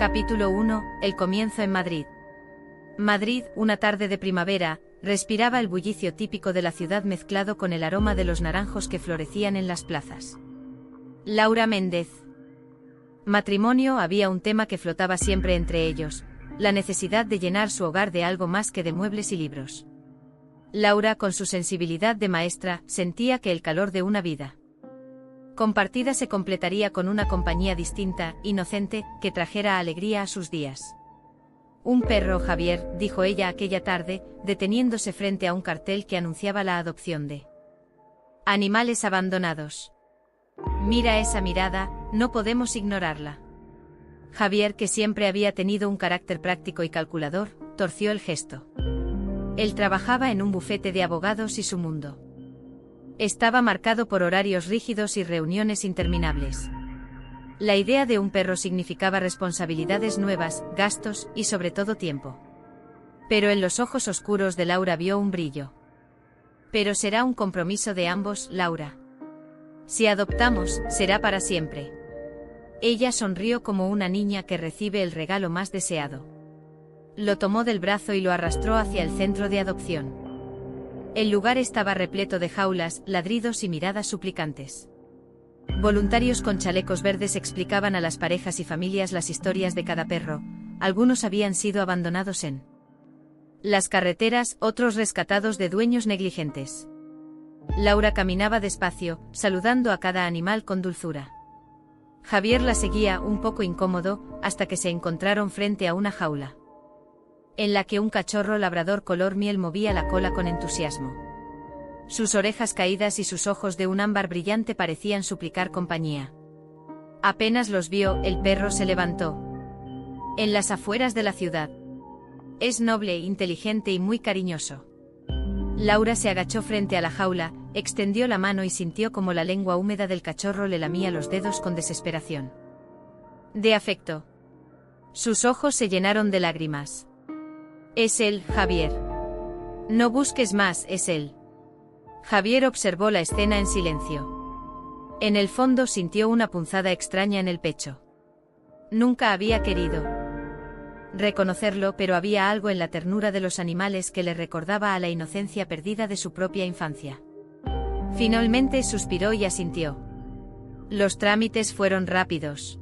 Capítulo 1. El comienzo en Madrid. Madrid, una tarde de primavera, respiraba el bullicio típico de la ciudad mezclado con el aroma de los naranjos que florecían en las plazas. Laura Méndez. Matrimonio. Había un tema que flotaba siempre entre ellos, la necesidad de llenar su hogar de algo más que de muebles y libros. Laura, con su sensibilidad de maestra, sentía que el calor de una vida compartida se completaría con una compañía distinta, inocente, que trajera alegría a sus días. Un perro, Javier, dijo ella aquella tarde, deteniéndose frente a un cartel que anunciaba la adopción de animales abandonados. Mira esa mirada, no podemos ignorarla. Javier, que siempre había tenido un carácter práctico y calculador, torció el gesto. Él trabajaba en un bufete de abogados y su mundo estaba marcado por horarios rígidos y reuniones interminables. La idea de un perro significaba responsabilidades nuevas, gastos y sobre todo tiempo. Pero en los ojos oscuros de Laura vio un brillo. Pero será un compromiso de ambos, Laura. Si adoptamos, será para siempre. Ella sonrió como una niña que recibe el regalo más deseado. Lo tomó del brazo y lo arrastró hacia el centro de adopción. El lugar estaba repleto de jaulas, ladridos y miradas suplicantes. Voluntarios con chalecos verdes explicaban a las parejas y familias las historias de cada perro. Algunos habían sido abandonados en las carreteras, otros rescatados de dueños negligentes. Laura caminaba despacio, saludando a cada animal con dulzura. Javier la seguía, un poco incómodo, hasta que se encontraron frente a una jaula en la que un cachorro labrador color miel movía la cola con entusiasmo. Sus orejas caídas y sus ojos de un ámbar brillante parecían suplicar compañía. Apenas los vio, el perro se levantó. En las afueras de la ciudad. Es noble, inteligente y muy cariñoso. Laura se agachó frente a la jaula, extendió la mano y sintió como la lengua húmeda del cachorro le lamía los dedos con desesperación. De afecto. Sus ojos se llenaron de lágrimas. Es él, Javier. No busques más, es él. Javier observó la escena en silencio. En el fondo sintió una punzada extraña en el pecho. Nunca había querido reconocerlo, pero había algo en la ternura de los animales que le recordaba a la inocencia perdida de su propia infancia. Finalmente suspiró y asintió. Los trámites fueron rápidos.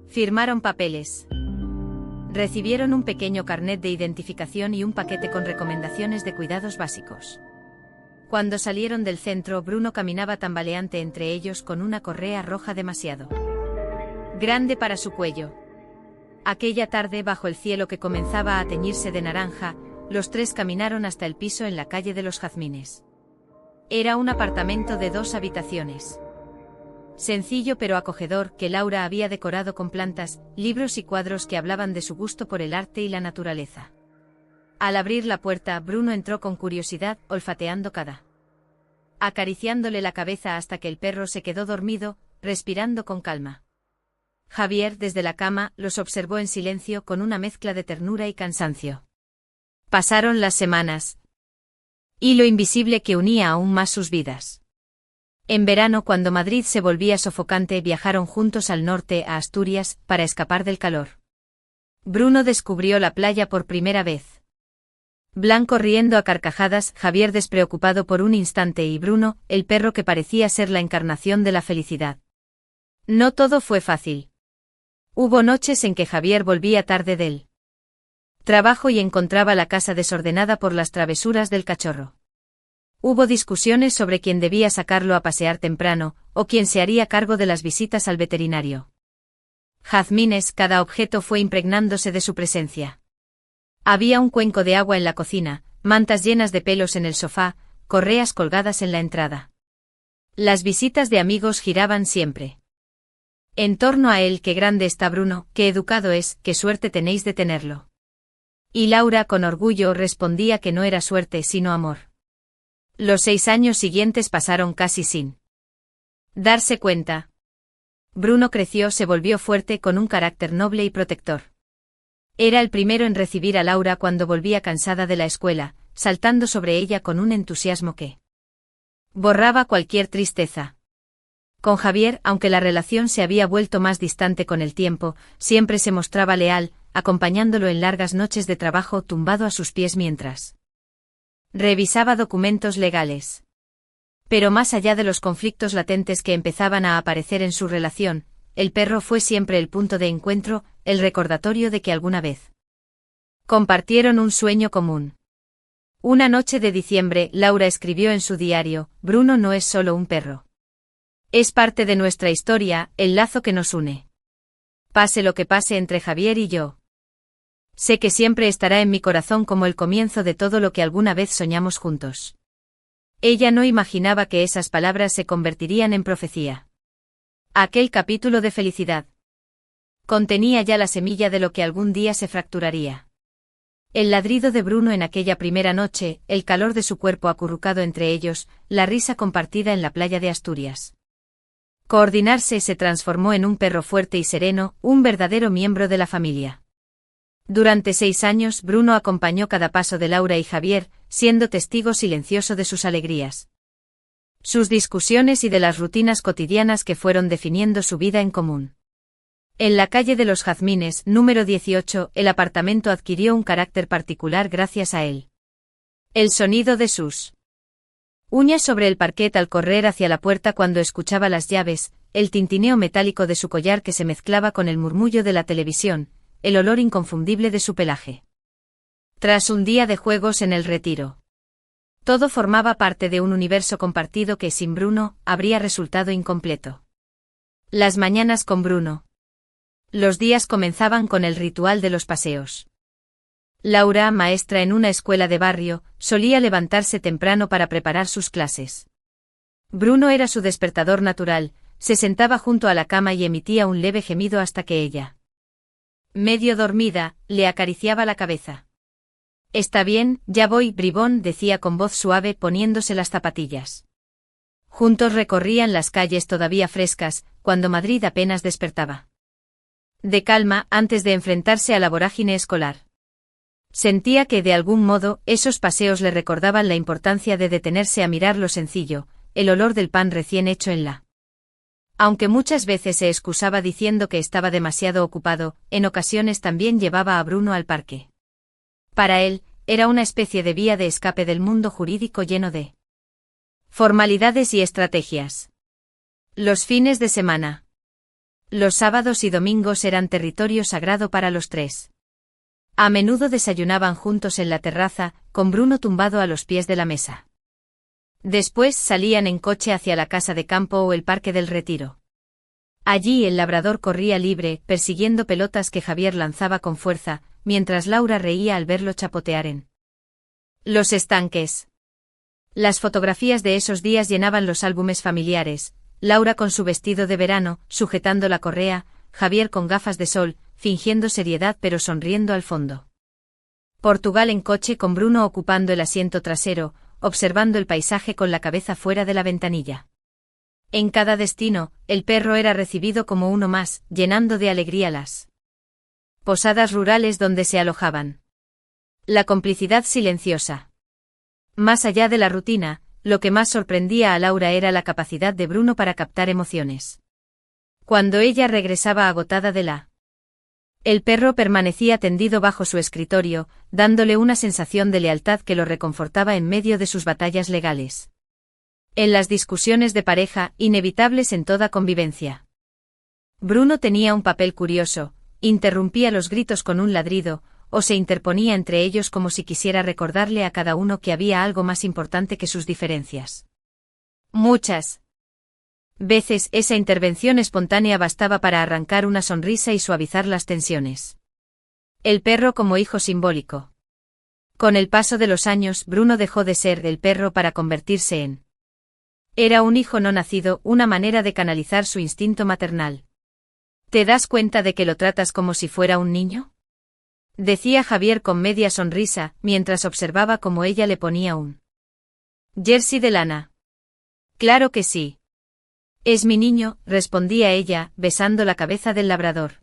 Firmaron papeles. Recibieron un pequeño carnet de identificación y un paquete con recomendaciones de cuidados básicos. Cuando salieron del centro, Bruno caminaba tambaleante entre ellos con una correa roja demasiado grande para su cuello. Aquella tarde, bajo el cielo que comenzaba a teñirse de naranja, los tres caminaron hasta el piso en la calle de los Jazmines. Era un apartamento de 2 habitaciones. Sencillo pero acogedor, que Laura había decorado con plantas, libros y cuadros que hablaban de su gusto por el arte y la naturaleza. Al abrir la puerta, Bruno entró con curiosidad, olfateando acariciándole la cabeza hasta que el perro se quedó dormido, respirando con calma. Javier, desde la cama, los observó en silencio con una mezcla de ternura y cansancio. Pasaron las semanas. Y lo invisible que unía aún más sus vidas. En verano, cuando Madrid se volvía sofocante, viajaron juntos al norte, a Asturias, para escapar del calor. Bruno descubrió la playa por primera vez. Blanco riendo a carcajadas, Javier despreocupado por un instante y Bruno, el perro que parecía ser la encarnación de la felicidad. No todo fue fácil. Hubo noches en que Javier volvía tarde del trabajo y encontraba la casa desordenada por las travesuras del cachorro. Hubo discusiones sobre quién debía sacarlo a pasear temprano, o quién se haría cargo de las visitas al veterinario. Jazmines, cada objeto fue impregnándose de su presencia. Había un cuenco de agua en la cocina, mantas llenas de pelos en el sofá, correas colgadas en la entrada. Las visitas de amigos giraban siempre en torno a él. Qué grande está Bruno, qué educado es, qué suerte tenéis de tenerlo. Y Laura con orgullo respondía que no era suerte sino amor. Los 6 años siguientes pasaron casi sin darse cuenta. Bruno creció, se volvió fuerte con un carácter noble y protector. Era el primero en recibir a Laura cuando volvía cansada de la escuela, saltando sobre ella con un entusiasmo que borraba cualquier tristeza. Con Javier, aunque la relación se había vuelto más distante con el tiempo, siempre se mostraba leal, acompañándolo en largas noches de trabajo tumbado a sus pies mientras revisaba documentos legales. Pero más allá de los conflictos latentes que empezaban a aparecer en su relación, el perro fue siempre el punto de encuentro, el recordatorio de que alguna vez compartieron un sueño común. Una noche de diciembre, Laura escribió en su diario: Bruno no es solo un perro. Es parte de nuestra historia, el lazo que nos une. Pase lo que pase entre Javier y yo. Sé que siempre estará en mi corazón como el comienzo de todo lo que alguna vez soñamos juntos. Ella no imaginaba que esas palabras se convertirían en profecía. Aquel capítulo de felicidad contenía ya la semilla de lo que algún día se fracturaría. El ladrido de Bruno en aquella primera noche, el calor de su cuerpo acurrucado entre ellos, la risa compartida en la playa de Asturias. Coordinarse se transformó en un perro fuerte y sereno, un verdadero miembro de la familia. Durante 6 años Bruno acompañó cada paso de Laura y Javier, siendo testigo silencioso de sus alegrías, sus discusiones y de las rutinas cotidianas que fueron definiendo su vida en común. En la calle de los Jazmines, número 18, el apartamento adquirió un carácter particular gracias a él. El sonido de sus uñas sobre el parquet al correr hacia la puerta cuando escuchaba las llaves, el tintineo metálico de su collar que se mezclaba con el murmullo de la televisión, el olor inconfundible de su pelaje. Tras un día de juegos en el Retiro, todo formaba parte de un universo compartido que sin Bruno habría resultado incompleto. Las mañanas con Bruno. Los días comenzaban con el ritual de los paseos. Laura, maestra en una escuela de barrio, solía levantarse temprano para preparar sus clases. Bruno era su despertador natural, se sentaba junto a la cama y emitía un leve gemido hasta que ella, medio dormida, le acariciaba la cabeza. Está bien, ya voy, bribón, decía con voz suave poniéndose las zapatillas. Juntos recorrían las calles todavía frescas, cuando Madrid apenas despertaba. De calma, antes de enfrentarse a la vorágine escolar. Sentía que de algún modo, esos paseos le recordaban la importancia de detenerse a mirar lo sencillo, el olor del pan recién hecho en la. Aunque muchas veces se excusaba diciendo que estaba demasiado ocupado, en ocasiones también llevaba a Bruno al parque. Para él, era una especie de vía de escape del mundo jurídico lleno de formalidades y estrategias. Los fines de semana. Los sábados y domingos eran territorio sagrado para los tres. A menudo desayunaban juntos en la terraza, con Bruno tumbado a los pies de la mesa. Después salían en coche hacia la casa de campo o el Parque del Retiro. Allí el labrador corría libre, persiguiendo pelotas que Javier lanzaba con fuerza, mientras Laura reía al verlo chapotear en los estanques. Las fotografías de esos días llenaban los álbumes familiares, Laura con su vestido de verano, sujetando la correa, Javier con gafas de sol, fingiendo seriedad pero sonriendo al fondo. Portugal en coche con Bruno ocupando el asiento trasero, observando el paisaje con la cabeza fuera de la ventanilla. En cada destino, el perro era recibido como uno más, llenando de alegría las posadas rurales donde se alojaban. La complicidad silenciosa. Más allá de la rutina, lo que más sorprendía a Laura era la capacidad de Bruno para captar emociones. Cuando ella regresaba agotada de la. El perro permanecía tendido bajo su escritorio, dándole una sensación de lealtad que lo reconfortaba en medio de sus batallas legales. En las discusiones de pareja, inevitables en toda convivencia. Bruno tenía un papel curioso, interrumpía los gritos con un ladrido, o se interponía entre ellos como si quisiera recordarle a cada uno que había algo más importante que sus diferencias. Muchas veces esa intervención espontánea bastaba para arrancar una sonrisa y suavizar las tensiones. El perro como hijo simbólico. Con el paso de los años, Bruno dejó de ser el perro para convertirse en. Era un hijo no nacido, una manera de canalizar su instinto maternal. ¿Te das cuenta de que lo tratas como si fuera un niño?, decía Javier con media sonrisa, mientras observaba cómo ella le ponía un jersey de lana. Claro que sí. Es mi niño, respondía ella, besando la cabeza del labrador.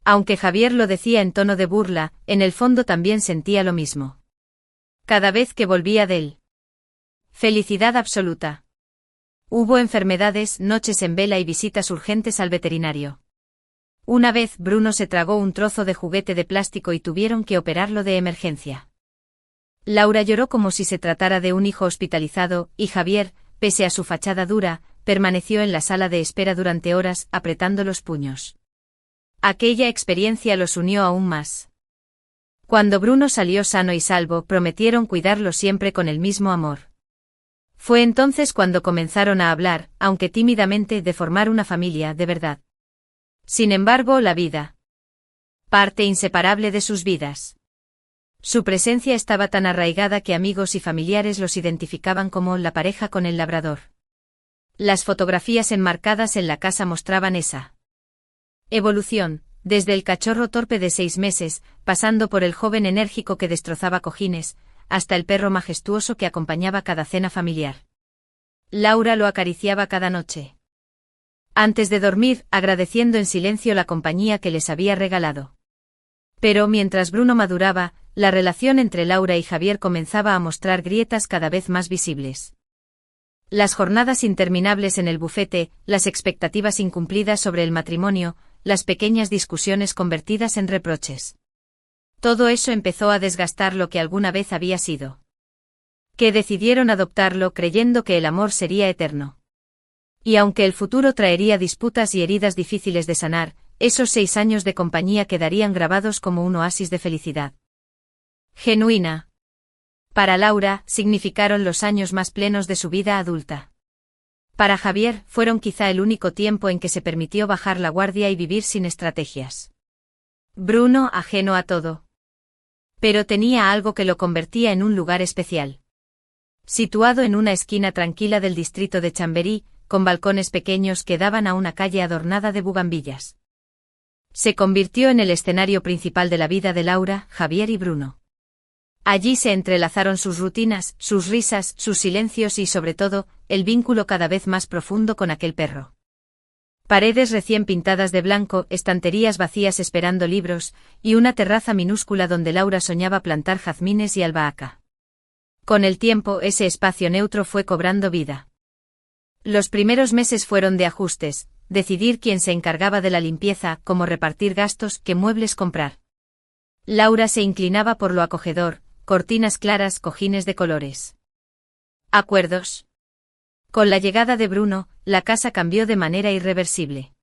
Aunque Javier lo decía en tono de burla, en el fondo también sentía lo mismo. Cada vez que volvía de él. Felicidad absoluta. Hubo enfermedades, noches en vela y visitas urgentes al veterinario. Una vez Bruno se tragó un trozo de juguete de plástico y tuvieron que operarlo de emergencia. Laura lloró como si se tratara de un hijo hospitalizado, y Javier, pese a su fachada dura, permaneció en la sala de espera durante horas, apretando los puños. Aquella experiencia los unió aún más. Cuando Bruno salió sano y salvo, prometieron cuidarlo siempre con el mismo amor. Fue entonces cuando comenzaron a hablar, aunque tímidamente, de formar una familia de verdad. Sin embargo, la vida, parte inseparable de sus vidas. Su presencia estaba tan arraigada que amigos y familiares los identificaban como la pareja con el labrador. Las fotografías enmarcadas en la casa mostraban esa evolución, desde el cachorro torpe de 6 meses, pasando por el joven enérgico que destrozaba cojines, hasta el perro majestuoso que acompañaba cada cena familiar. Laura lo acariciaba cada noche. Antes de dormir, agradeciendo en silencio la compañía que les había regalado. Pero mientras Bruno maduraba, la relación entre Laura y Javier comenzaba a mostrar grietas cada vez más visibles. Las jornadas interminables en el bufete, las expectativas incumplidas sobre el matrimonio, las pequeñas discusiones convertidas en reproches. Todo eso empezó a desgastar lo que alguna vez había sido. Que decidieron adoptarlo creyendo que el amor sería eterno. Y aunque el futuro traería disputas y heridas difíciles de sanar, esos 6 años de compañía quedarían grabados como un oasis de felicidad genuina. Para Laura, significaron los años más plenos de su vida adulta. Para Javier, fueron quizá el único tiempo en que se permitió bajar la guardia y vivir sin estrategias. Bruno, ajeno a todo. Pero tenía algo que lo convertía en un lugar especial. Situado en una esquina tranquila del distrito de Chamberí, con balcones pequeños que daban a una calle adornada de bugambillas. Se convirtió en el escenario principal de la vida de Laura, Javier y Bruno. Allí se entrelazaron sus rutinas, sus risas, sus silencios y, sobre todo, el vínculo cada vez más profundo con aquel perro. Paredes recién pintadas de blanco, estanterías vacías esperando libros, y una terraza minúscula donde Laura soñaba plantar jazmines y albahaca. Con el tiempo, ese espacio neutro fue cobrando vida. Los primeros meses fueron de ajustes, decidir quién se encargaba de la limpieza, cómo repartir gastos, qué muebles comprar. Laura se inclinaba por lo acogedor, cortinas claras, cojines de colores. Acuerdos. Con la llegada de Bruno, la casa cambió de manera irreversible.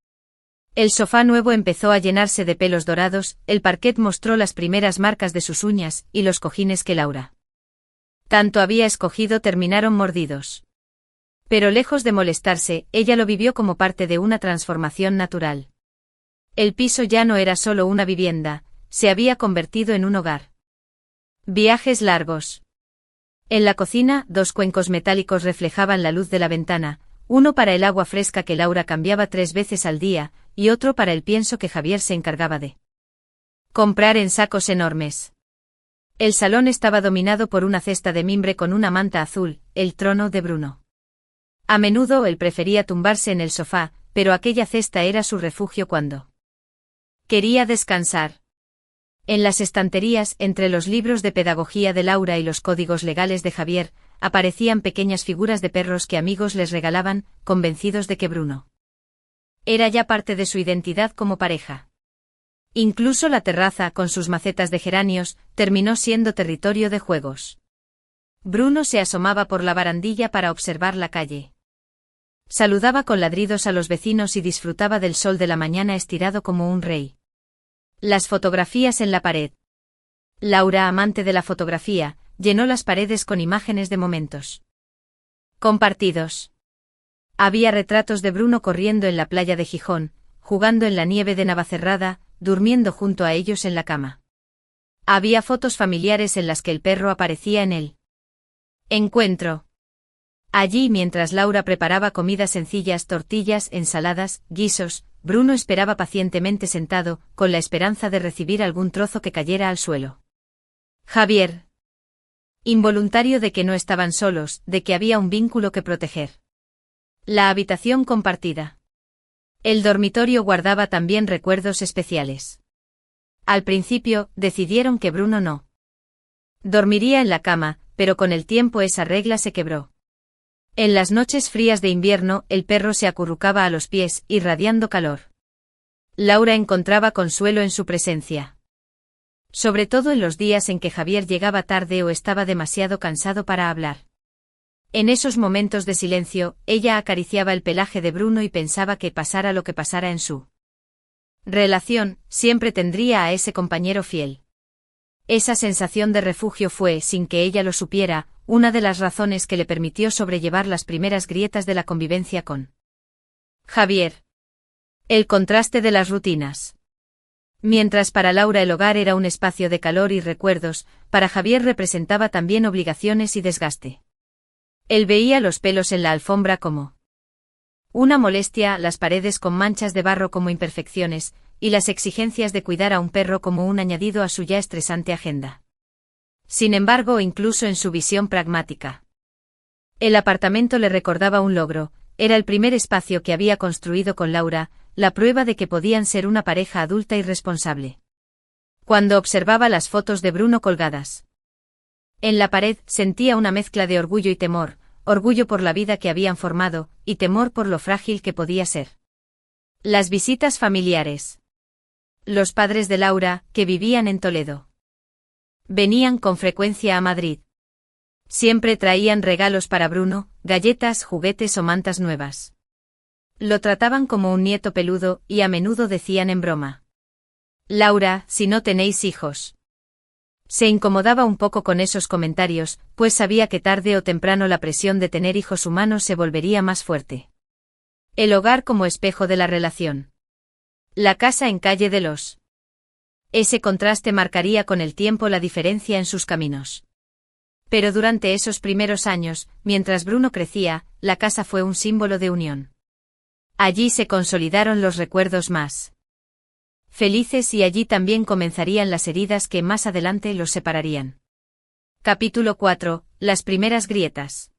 El sofá nuevo empezó a llenarse de pelos dorados, el parquet mostró las primeras marcas de sus uñas, y los cojines que Laura tanto había escogido terminaron mordidos. Pero lejos de molestarse, ella lo vivió como parte de una transformación natural. El piso ya no era solo una vivienda, se había convertido en un hogar. Viajes largos. En la cocina, 2 cuencos metálicos reflejaban la luz de la ventana, uno para el agua fresca que Laura cambiaba 3 veces al día, y otro para el pienso que Javier se encargaba de comprar en sacos enormes. El salón estaba dominado por una cesta de mimbre con una manta azul, el trono de Bruno. A menudo él prefería tumbarse en el sofá, pero aquella cesta era su refugio cuando quería descansar. En las estanterías, entre los libros de pedagogía de Laura y los códigos legales de Javier, aparecían pequeñas figuras de perros que amigos les regalaban, convencidos de que Bruno era ya parte de su identidad como pareja. Incluso la terraza, con sus macetas de geranios, terminó siendo territorio de juegos. Bruno se asomaba por la barandilla para observar la calle. Saludaba con ladridos a los vecinos y disfrutaba del sol de la mañana estirado como un rey. Las fotografías en la pared. Laura, amante de la fotografía, llenó las paredes con imágenes de momentos compartidos. Había retratos de Bruno corriendo en la playa de Gijón, jugando en la nieve de Navacerrada, durmiendo junto a ellos en la cama. Había fotos familiares en las que el perro aparecía en el encuentro. Allí, mientras Laura preparaba comidas sencillas, tortillas, ensaladas, guisos, Bruno esperaba pacientemente sentado, con la esperanza de recibir algún trozo que cayera al suelo. Javier. Involuntario de que no estaban solos, de que había un vínculo que proteger. La habitación compartida. El dormitorio guardaba también recuerdos especiales. Al principio, decidieron que Bruno no dormiría en la cama, pero con el tiempo esa regla se quebró. En las noches frías de invierno, el perro se acurrucaba a los pies, irradiando calor. Laura encontraba consuelo en su presencia. Sobre todo en los días en que Javier llegaba tarde o estaba demasiado cansado para hablar. En esos momentos de silencio, ella acariciaba el pelaje de Bruno y pensaba que pasara lo que pasara en su relación, siempre tendría a ese compañero fiel. Esa sensación de refugio fue, sin que ella lo supiera, una de las razones que le permitió sobrellevar las primeras grietas de la convivencia con Javier. El contraste de las rutinas. Mientras para Laura el hogar era un espacio de calor y recuerdos, para Javier representaba también obligaciones y desgaste. Él veía los pelos en la alfombra como una molestia, las paredes con manchas de barro como imperfecciones, y las exigencias de cuidar a un perro como un añadido a su ya estresante agenda. Sin embargo, incluso en su visión pragmática, el apartamento le recordaba un logro, era el primer espacio que había construido con Laura, la prueba de que podían ser una pareja adulta y responsable. Cuando observaba las fotos de Bruno colgadas en la pared, sentía una mezcla de orgullo y temor, orgullo por la vida que habían formado, y temor por lo frágil que podía ser. Las visitas familiares. Los padres de Laura, que vivían en Toledo, venían con frecuencia a Madrid. Siempre traían regalos para Bruno, galletas, juguetes o mantas nuevas. Lo trataban como un nieto peludo, y a menudo decían en broma: Laura, si no tenéis hijos. Se incomodaba un poco con esos comentarios, pues sabía que tarde o temprano la presión de tener hijos humanos se volvería más fuerte. El hogar como espejo de la relación. La casa en calle de los. Ese contraste marcaría con el tiempo la diferencia en sus caminos. Pero durante esos primeros años, mientras Bruno crecía, la casa fue un símbolo de unión. Allí se consolidaron los recuerdos más felices y allí también comenzarían las heridas que más adelante los separarían. Capítulo 4. Las primeras grietas.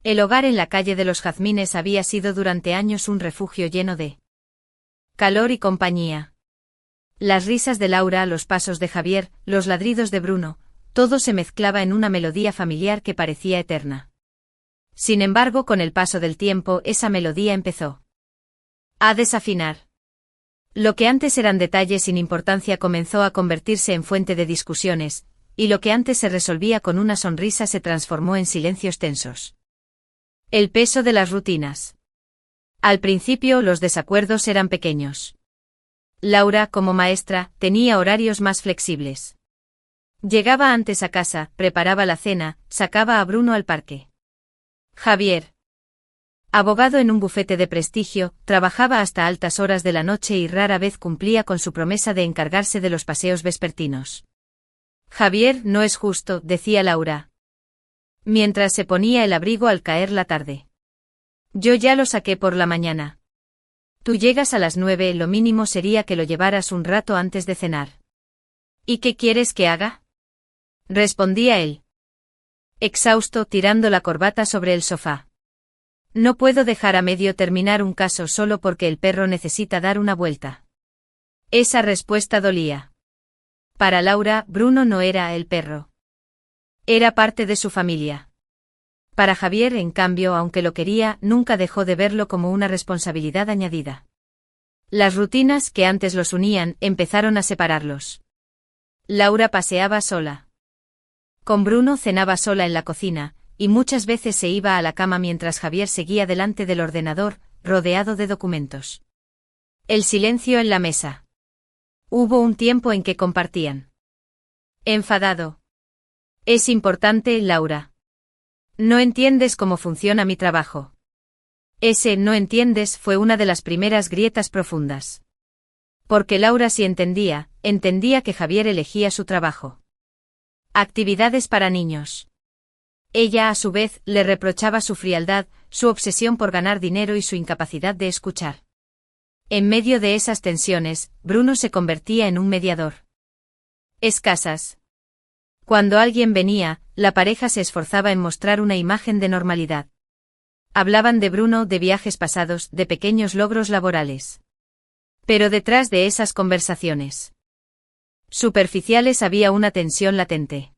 El hogar en la calle de los Jazmines había sido durante años un refugio lleno de calor y compañía. Las risas de Laura, los pasos de Javier, los ladridos de Bruno, todo se mezclaba en una melodía familiar que parecía eterna. Sin embargo, con el paso del tiempo, esa melodía empezó a desafinar. Lo que antes eran detalles sin importancia comenzó a convertirse en fuente de discusiones, y lo que antes se resolvía con una sonrisa se transformó en silencios tensos. El peso de las rutinas. Al principio los desacuerdos eran pequeños. Laura, como maestra, tenía horarios más flexibles. Llegaba antes a casa, preparaba la cena, sacaba a Bruno al parque. Javier, abogado en un bufete de prestigio, trabajaba hasta altas horas de la noche y rara vez cumplía con su promesa de encargarse de los paseos vespertinos. Javier, no es justo, decía Laura, mientras se ponía el abrigo al caer la tarde. Yo ya lo saqué por la mañana. Tú llegas a las 9, lo mínimo sería que lo llevaras un rato antes de cenar. ¿Y qué quieres que haga? Respondía él, exhausto, tirando la corbata sobre el sofá. No puedo dejar a medio terminar un caso solo porque el perro necesita dar una vuelta. Esa respuesta dolía. Para Laura, Bruno no era el perro. Era parte de su familia. Para Javier, en cambio, aunque lo quería, nunca dejó de verlo como una responsabilidad añadida. Las rutinas que antes los unían empezaron a separarlos. Laura paseaba sola. Con Bruno cenaba sola en la cocina, y muchas veces se iba a la cama mientras Javier seguía delante del ordenador, rodeado de documentos. El silencio en la mesa. Hubo un tiempo en que compartían. Enfadado. Es importante, Laura. No entiendes cómo funciona mi trabajo. Ese no entiendes fue una de las primeras grietas profundas. Porque Laura sí entendía que Javier elegía su trabajo. Actividades para niños. Ella, a su vez, le reprochaba su frialdad, su obsesión por ganar dinero y su incapacidad de escuchar. En medio de esas tensiones, Bruno se convertía en un mediador. Escasas. Cuando alguien venía, la pareja se esforzaba en mostrar una imagen de normalidad. Hablaban de Bruno, de viajes pasados, de pequeños logros laborales. Pero detrás de esas conversaciones superficiales había una tensión latente.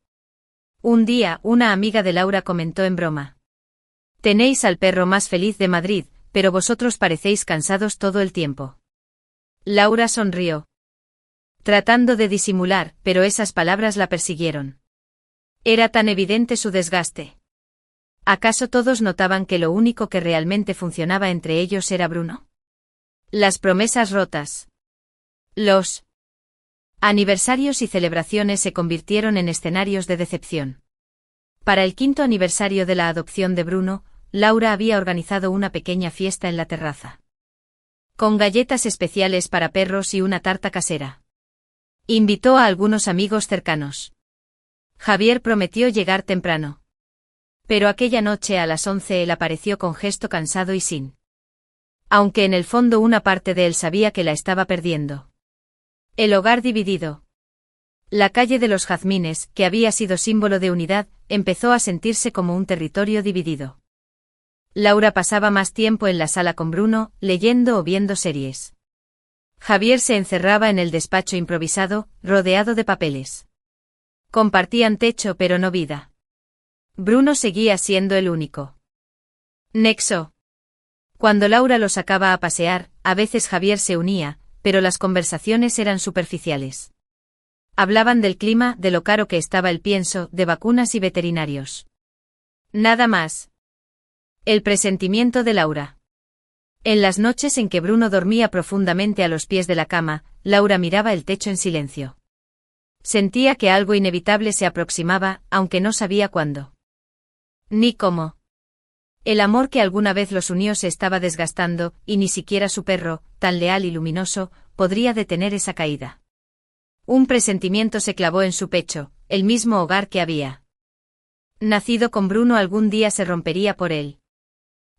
Un día, una amiga de Laura comentó en broma: Tenéis al perro más feliz de Madrid, pero vosotros parecéis cansados todo el tiempo. Laura sonrió, tratando de disimular, pero esas palabras la persiguieron. Era tan evidente su desgaste. ¿Acaso todos notaban que lo único que realmente funcionaba entre ellos era Bruno? Las promesas rotas. Los aniversarios y celebraciones se convirtieron en escenarios de decepción. Para el 5º aniversario de la adopción de Bruno, Laura había organizado una pequeña fiesta en la terraza, con galletas especiales para perros y una tarta casera. Invitó a algunos amigos cercanos. Javier prometió llegar temprano. Pero aquella noche a las 11 él apareció con gesto cansado y sin. Aunque en el fondo una parte de él sabía que la estaba perdiendo. El hogar dividido. La calle de los Jazmines, que había sido símbolo de unidad, empezó a sentirse como un territorio dividido. Laura pasaba más tiempo en la sala con Bruno, leyendo o viendo series. Javier se encerraba en el despacho improvisado, rodeado de papeles. Compartían techo pero no vida. Bruno seguía siendo el único nexo. Cuando Laura lo sacaba a pasear, a veces Javier se unía, pero las conversaciones eran superficiales. Hablaban del clima, de lo caro que estaba el pienso, de vacunas y veterinarios. Nada más. El presentimiento de Laura. En las noches en que Bruno dormía profundamente a los pies de la cama, Laura miraba el techo en silencio. Sentía que algo inevitable se aproximaba, aunque no sabía cuándo. Ni cómo. El amor que alguna vez los unió se estaba desgastando, y ni siquiera su perro, tan leal y luminoso, podría detener esa caída. Un presentimiento se clavó en su pecho, el mismo hogar que había nacido con Bruno algún día se rompería por él.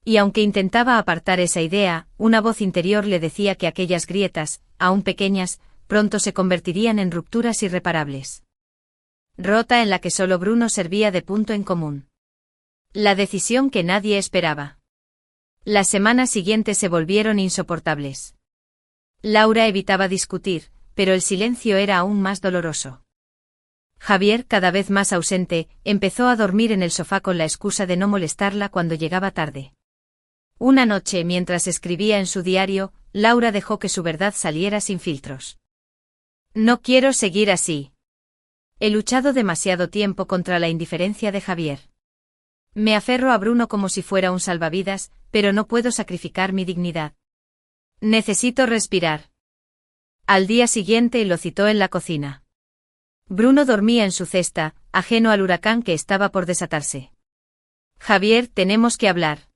Y aunque intentaba apartar esa idea, una voz interior le decía que aquellas grietas, aún pequeñas, pronto se convertirían en rupturas irreparables. Rota en la que solo Bruno servía de punto en común. La decisión que nadie esperaba. Las semanas siguientes se volvieron insoportables. Laura evitaba discutir, pero el silencio era aún más doloroso. Javier, cada vez más ausente, empezó a dormir en el sofá con la excusa de no molestarla cuando llegaba tarde. Una noche, mientras escribía en su diario, Laura dejó que su verdad saliera sin filtros. No quiero seguir así. He luchado demasiado tiempo contra la indiferencia de Javier. Me aferro a Bruno como si fuera un salvavidas, pero no puedo sacrificar mi dignidad. Necesito respirar. Al día siguiente lo citó en la cocina. Bruno dormía en su cesta, ajeno al huracán que estaba por desatarse. Javier, tenemos que hablar.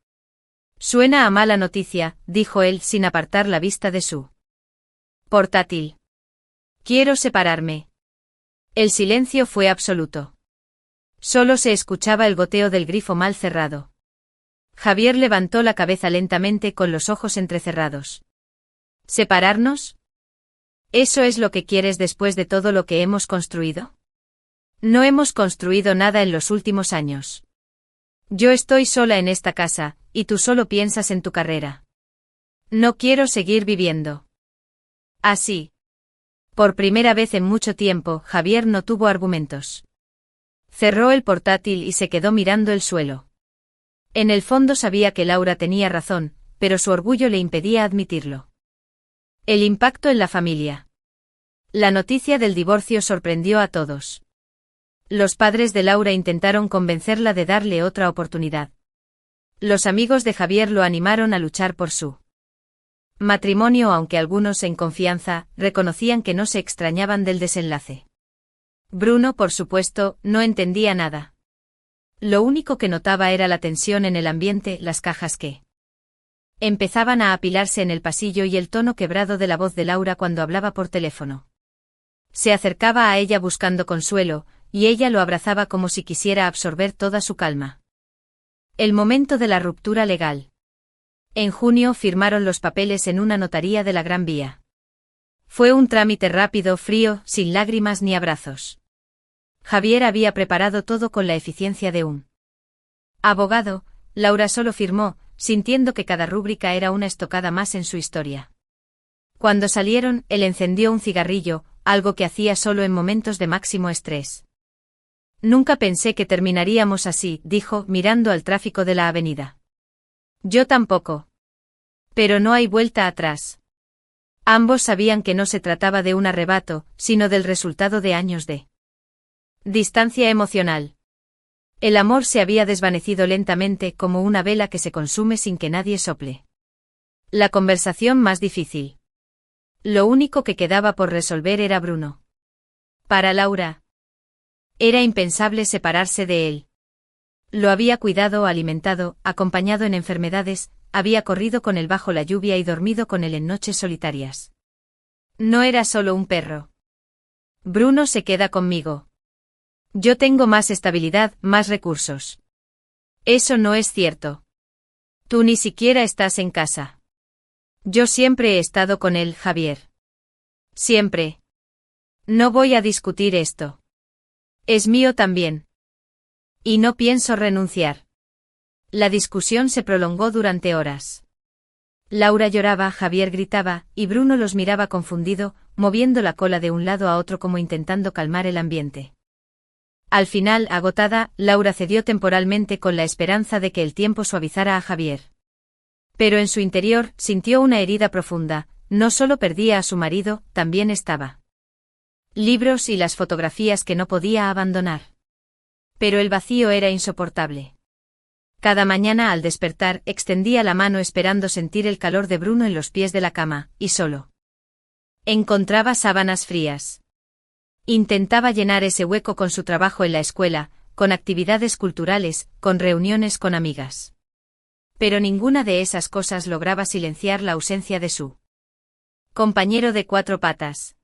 Suena a mala noticia, dijo él sin apartar la vista de su portátil. Quiero separarme. El silencio fue absoluto. Solo se escuchaba el goteo del grifo mal cerrado. Javier levantó la cabeza lentamente con los ojos entrecerrados. ¿Separarnos? ¿Eso es lo que quieres después de todo lo que hemos construido? No hemos construido nada en los últimos años. Yo estoy sola en esta casa, y tú solo piensas en tu carrera. No quiero seguir viviendo así. Por primera vez en mucho tiempo, Javier no tuvo argumentos. Cerró el portátil y se quedó mirando el suelo. En el fondo sabía que Laura tenía razón, pero su orgullo le impedía admitirlo. El impacto en la familia. La noticia del divorcio sorprendió a todos. Los padres de Laura intentaron convencerla de darle otra oportunidad. Los amigos de Javier lo animaron a luchar por su matrimonio, aunque algunos en confianza reconocían que no se extrañaban del desenlace. Bruno, por supuesto, no entendía nada. Lo único que notaba era la tensión en el ambiente, las cajas que empezaban a apilarse en el pasillo y el tono quebrado de la voz de Laura cuando hablaba por teléfono. Se acercaba a ella buscando consuelo, y ella lo abrazaba como si quisiera absorber toda su calma. El momento de la ruptura legal. En junio firmaron los papeles en una notaría de la Gran Vía. Fue un trámite rápido, frío, sin lágrimas ni abrazos. Javier había preparado todo con la eficiencia de un abogado. Laura solo firmó, sintiendo que cada rúbrica era una estocada más en su historia. Cuando salieron, él encendió un cigarrillo, algo que hacía solo en momentos de máximo estrés. Nunca pensé que terminaríamos así, dijo, mirando al tráfico de la avenida. Yo tampoco. Pero no hay vuelta atrás. Ambos sabían que no se trataba de un arrebato, sino del resultado de años de distancia emocional. El amor se había desvanecido lentamente como una vela que se consume sin que nadie sople. La conversación más difícil. Lo único que quedaba por resolver era Bruno. Para Laura. Era impensable separarse de él. Lo había cuidado, alimentado, acompañado en enfermedades, había corrido con él bajo la lluvia y dormido con él en noches solitarias. No era solo un perro. Bruno se queda conmigo. Yo tengo más estabilidad, más recursos. Eso no es cierto. Tú ni siquiera estás en casa. Yo siempre he estado con él, Javier. Siempre. No voy a discutir esto. Es mío también. Y no pienso renunciar. La discusión se prolongó durante horas. Laura lloraba, Javier gritaba, y Bruno los miraba confundido, moviendo la cola de un lado a otro como intentando calmar el ambiente. Al final, agotada, Laura cedió temporalmente con la esperanza de que el tiempo suavizara a Javier. Pero en su interior, sintió una herida profunda, no solo perdía a su marido, también estaba. Libros y las fotografías que no podía abandonar. Pero el vacío era insoportable. Cada mañana al despertar, extendía la mano esperando sentir el calor de Bruno en los pies de la cama, y solo encontraba sábanas frías. Intentaba llenar ese hueco con su trabajo en la escuela, con actividades culturales, con reuniones con amigas. Pero ninguna de esas cosas lograba silenciar la ausencia de su compañero de cuatro patas.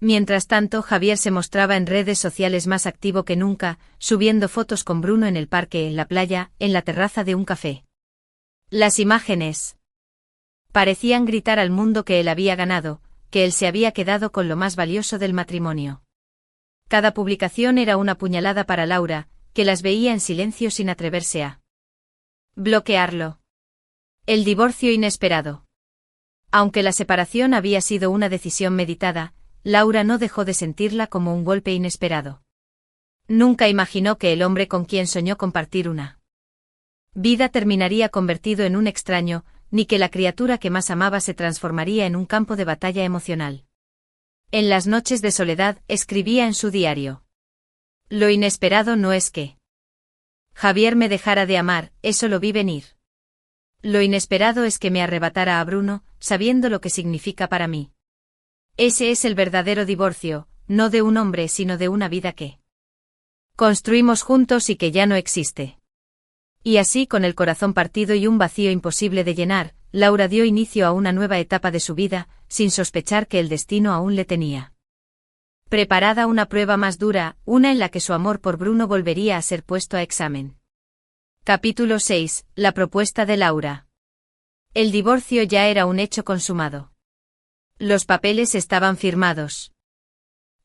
Mientras tanto, Javier se mostraba en redes sociales más activo que nunca, subiendo fotos con Bruno en el parque, en la playa, en la terraza de un café. Las imágenes parecían gritar al mundo que él había ganado, que él se había quedado con lo más valioso del matrimonio. Cada publicación era una puñalada para Laura, que las veía en silencio sin atreverse a bloquearlo. El divorcio inesperado. Aunque la separación había sido una decisión meditada, Laura no dejó de sentirla como un golpe inesperado. Nunca imaginó que el hombre con quien soñó compartir una vida terminaría convertido en un extraño, ni que la criatura que más amaba se transformaría en un campo de batalla emocional. En las noches de soledad, escribía en su diario. Lo inesperado no es que Javier me dejara de amar, eso lo vi venir. Lo inesperado es que me arrebatara a Bruno, sabiendo lo que significa para mí. Ese es el verdadero divorcio, no de un hombre sino de una vida que construimos juntos y que ya no existe. Y así, con el corazón partido y un vacío imposible de llenar, Laura dio inicio a una nueva etapa de su vida, sin sospechar que el destino aún le tenía preparada una prueba más dura, una en la que su amor por Bruno volvería a ser puesto a examen. Capítulo 6. La propuesta de Laura. El divorcio ya era un hecho consumado. Los papeles estaban firmados.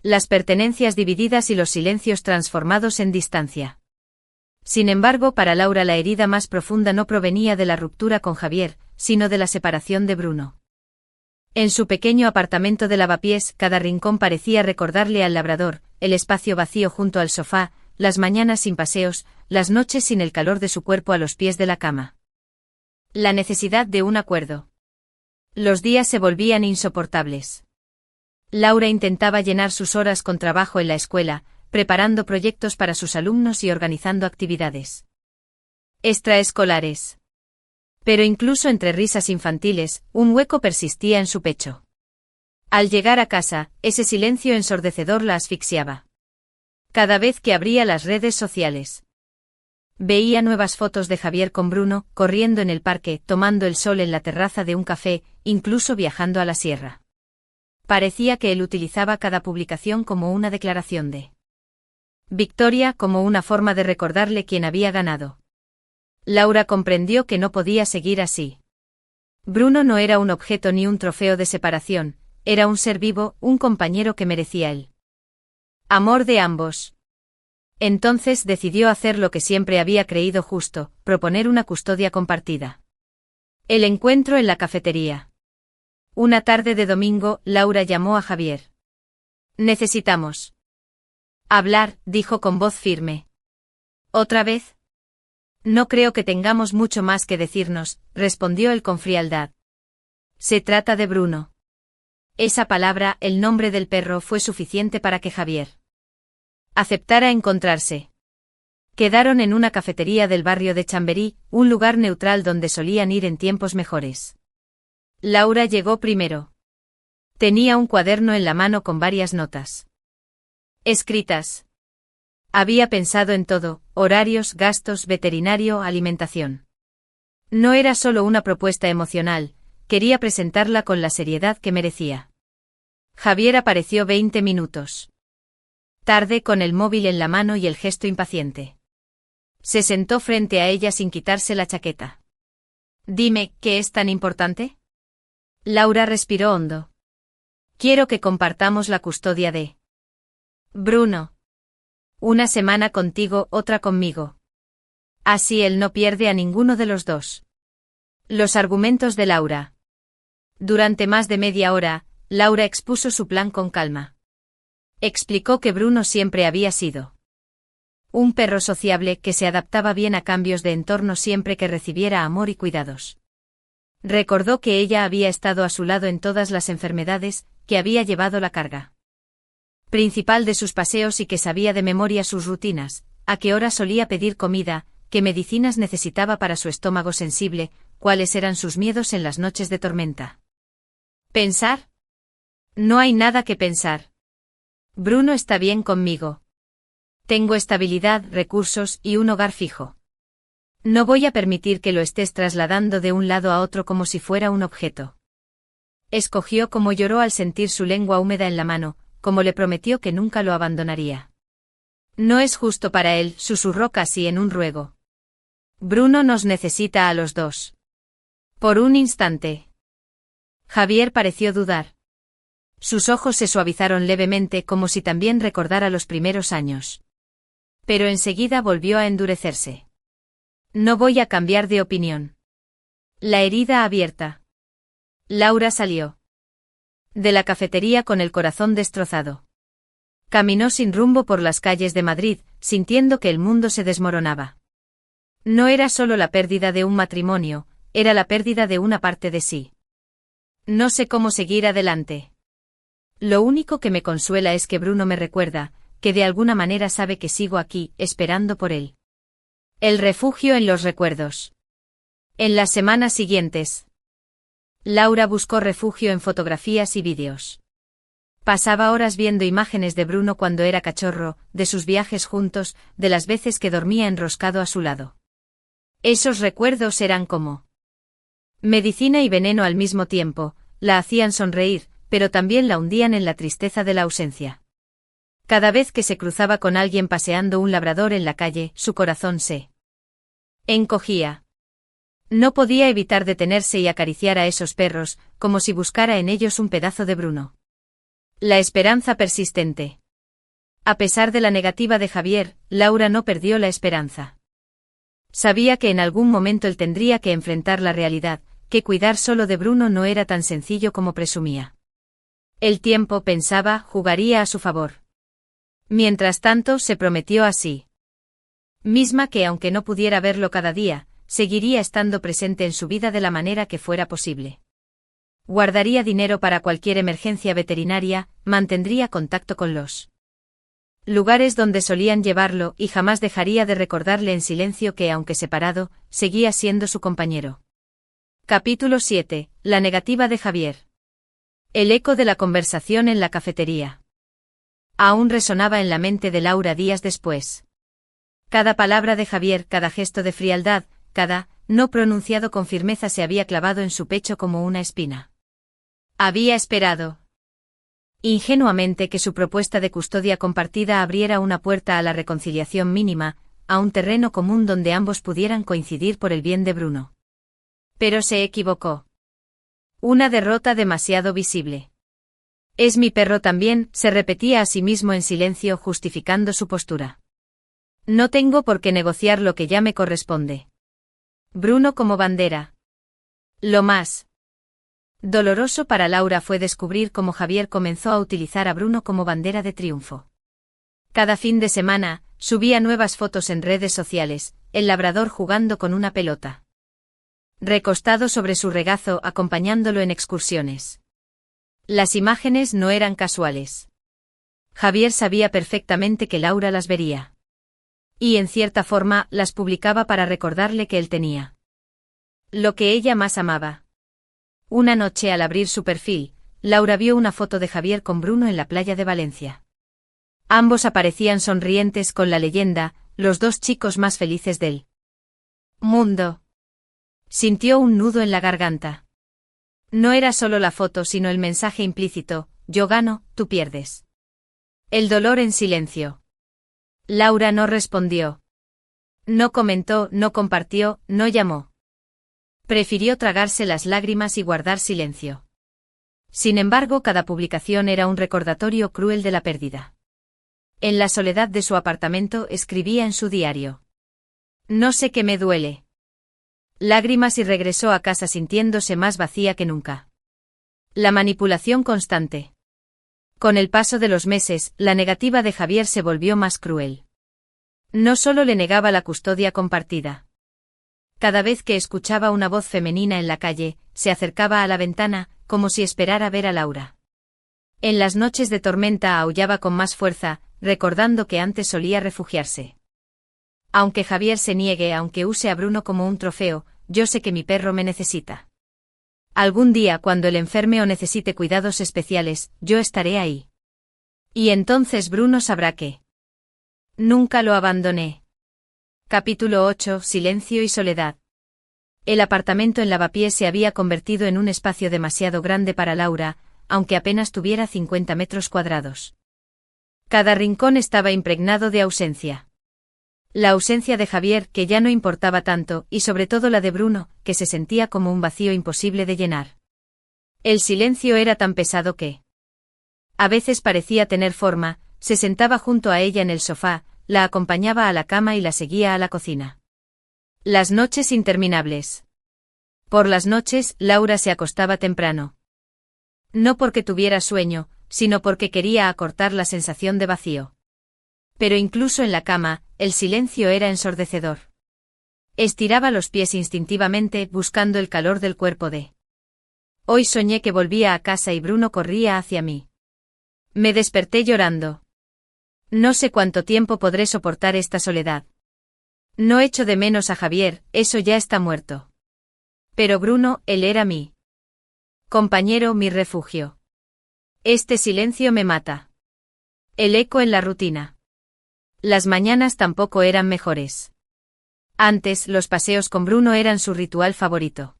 Las pertenencias divididas y los silencios transformados en distancia. Sin embargo, para Laura la herida más profunda no provenía de la ruptura con Javier, sino de la separación de Bruno. En su pequeño apartamento de Lavapiés, cada rincón parecía recordarle al labrador, el espacio vacío junto al sofá, las mañanas sin paseos, las noches sin el calor de su cuerpo a los pies de la cama. La necesidad de un acuerdo. Los días se volvían insoportables. Laura intentaba llenar sus horas con trabajo en la escuela, preparando proyectos para sus alumnos y organizando actividades extraescolares. Pero incluso entre risas infantiles, un hueco persistía en su pecho. Al llegar a casa, ese silencio ensordecedor la asfixiaba. Cada vez que abría las redes sociales, veía nuevas fotos de Javier con Bruno, corriendo en el parque, tomando el sol en la terraza de un café, incluso viajando a la sierra. Parecía que él utilizaba cada publicación como una declaración de victoria, como una forma de recordarle quién había ganado. Laura comprendió que no podía seguir así. Bruno no era un objeto ni un trofeo de separación, era un ser vivo, un compañero que merecía el amor de ambos. Entonces decidió hacer lo que siempre había creído justo, proponer una custodia compartida. El encuentro en la cafetería. Una tarde de domingo, Laura llamó a Javier. Necesitamos Hablar, dijo con voz firme. ¿Otra vez? No creo que tengamos mucho más que decirnos, respondió él con frialdad. Se trata de Bruno. Esa palabra, el nombre del perro, fue suficiente para que Javier aceptara encontrarse. Quedaron en una cafetería del barrio de Chamberí, un lugar neutral donde solían ir en tiempos mejores. Laura llegó primero. Tenía un cuaderno en la mano con varias notas escritas. Había pensado en todo: horarios, gastos, veterinario, alimentación. No era solo una propuesta emocional, quería presentarla con la seriedad que merecía. Javier apareció 20 minutos tarde, con el móvil en la mano y el gesto impaciente. Se sentó frente a ella sin quitarse la chaqueta. Dime, ¿qué es tan importante? Laura respiró hondo. Quiero que compartamos la custodia de Bruno. Una semana contigo, otra conmigo. Así él no pierde a ninguno de los dos. Los argumentos de Laura. Durante más de media hora, Laura expuso su plan con calma. Explicó que Bruno siempre había sido un perro sociable que se adaptaba bien a cambios de entorno siempre que recibiera amor y cuidados. Recordó que ella había estado a su lado en todas las enfermedades, que había llevado la carga principal de sus paseos y que sabía de memoria sus rutinas, a qué hora solía pedir comida, qué medicinas necesitaba para su estómago sensible, cuáles eran sus miedos en las noches de tormenta. ¿Pensar? No hay nada que pensar. Bruno está bien conmigo. Tengo estabilidad, recursos y un hogar fijo. No voy a permitir que lo estés trasladando de un lado a otro como si fuera un objeto. Escogió cómo lloró al sentir su lengua húmeda en la mano, como le prometió que nunca lo abandonaría. No es justo para él, susurró casi en un ruego. Bruno nos necesita a los dos. Por un instante. Javier pareció dudar. Sus ojos se suavizaron levemente como si también recordara los primeros años. Pero enseguida volvió a endurecerse. No voy a cambiar de opinión. La herida abierta. Laura salió de la cafetería con el corazón destrozado. Caminó sin rumbo por las calles de Madrid, sintiendo que el mundo se desmoronaba. No era solo la pérdida de un matrimonio, era la pérdida de una parte de sí. No sé cómo seguir adelante. Lo único que me consuela es que Bruno me recuerda, que de alguna manera sabe que sigo aquí, esperando por él. El refugio en los recuerdos. En las semanas siguientes, Laura buscó refugio en fotografías y vídeos. Pasaba horas viendo imágenes de Bruno cuando era cachorro, de sus viajes juntos, de las veces que dormía enroscado a su lado. Esos recuerdos eran como medicina y veneno al mismo tiempo, la hacían sonreír, pero también la hundían en la tristeza de la ausencia. Cada vez que se cruzaba con alguien paseando un labrador en la calle, su corazón se encogía. No podía evitar detenerse y acariciar a esos perros, como si buscara en ellos un pedazo de Bruno. La esperanza persistente. A pesar de la negativa de Javier, Laura no perdió la esperanza. Sabía que en algún momento él tendría que enfrentar la realidad, que cuidar solo de Bruno no era tan sencillo como presumía. El tiempo, pensaba, jugaría a su favor. Mientras tanto, se prometió a sí misma que aunque no pudiera verlo cada día, seguiría estando presente en su vida de la manera que fuera posible. Guardaría dinero para cualquier emergencia veterinaria, mantendría contacto con los lugares donde solían llevarlo y jamás dejaría de recordarle en silencio que, aunque separado, seguía siendo su compañero. Capítulo 7. La negativa de Javier. El eco de la conversación en la cafetería aún resonaba en la mente de Laura días después. Cada palabra de Javier, cada gesto de frialdad, cada no pronunciado con firmeza se había clavado en su pecho como una espina. Había esperado ingenuamente que su propuesta de custodia compartida abriera una puerta a la reconciliación mínima, a un terreno común donde ambos pudieran coincidir por el bien de Bruno. Pero se equivocó. Una derrota demasiado visible. Es mi perro también, se repetía a sí mismo en silencio, justificando su postura. No tengo por qué negociar lo que ya me corresponde. Bruno como bandera. Lo más doloroso para Laura fue descubrir cómo Javier comenzó a utilizar a Bruno como bandera de triunfo. Cada fin de semana, subía nuevas fotos en redes sociales, el labrador jugando con una pelota. Recostado sobre su regazo acompañándolo en excursiones. Las imágenes no eran casuales. Javier sabía perfectamente que Laura las vería. Y en cierta forma las publicaba para recordarle que él tenía lo que ella más amaba. Una noche al abrir su perfil, Laura vio una foto de Javier con Bruno en la playa de Valencia. Ambos aparecían sonrientes con la leyenda, los dos chicos más felices del mundo. Sintió un nudo en la garganta. No era solo la foto sino el mensaje implícito, yo gano, tú pierdes. El dolor en silencio. Laura no respondió. No comentó, no compartió, no llamó. Prefirió tragarse las lágrimas y guardar silencio. Sin embargo, cada publicación era un recordatorio cruel de la pérdida. En la soledad de su apartamento escribía en su diario. No sé qué me duele. Lágrimas y regresó a casa sintiéndose más vacía que nunca. La manipulación constante. Con el paso de los meses, la negativa de Javier se volvió más cruel. No solo le negaba la custodia compartida. Cada vez que escuchaba una voz femenina en la calle, se acercaba a la ventana, como si esperara ver a Laura. En las noches de tormenta aullaba con más fuerza, recordando que antes solía refugiarse. Aunque Javier se niegue, aunque use a Bruno como un trofeo, yo sé que mi perro me necesita. Algún día, cuando él enferme o necesite cuidados especiales, yo estaré ahí. Y entonces Bruno sabrá que nunca lo abandoné. Capítulo 8. Silencio y soledad. El apartamento en Lavapiés se había convertido en un espacio demasiado grande para Laura, aunque apenas tuviera 50 metros cuadrados. Cada rincón estaba impregnado de ausencia. La ausencia de Javier, que ya no importaba tanto, y sobre todo la de Bruno, que se sentía como un vacío imposible de llenar. El silencio era tan pesado que a veces parecía tener forma, se sentaba junto a ella en el sofá, la acompañaba a la cama y la seguía a la cocina. Las noches interminables. Por las noches, Laura se acostaba temprano. No porque tuviera sueño, sino porque quería acortar la sensación de vacío. Pero incluso en la cama, el silencio era ensordecedor. Estiraba los pies instintivamente, buscando el calor del cuerpo de. Hoy soñé que volvía a casa y Bruno corría hacia mí. Me desperté llorando. No sé cuánto tiempo podré soportar esta soledad. No echo de menos a Javier, eso ya está muerto. Pero Bruno, él era mi compañero, mi refugio. Este silencio me mata. El eco en la rutina. Las mañanas tampoco eran mejores. Antes, los paseos con Bruno eran su ritual favorito.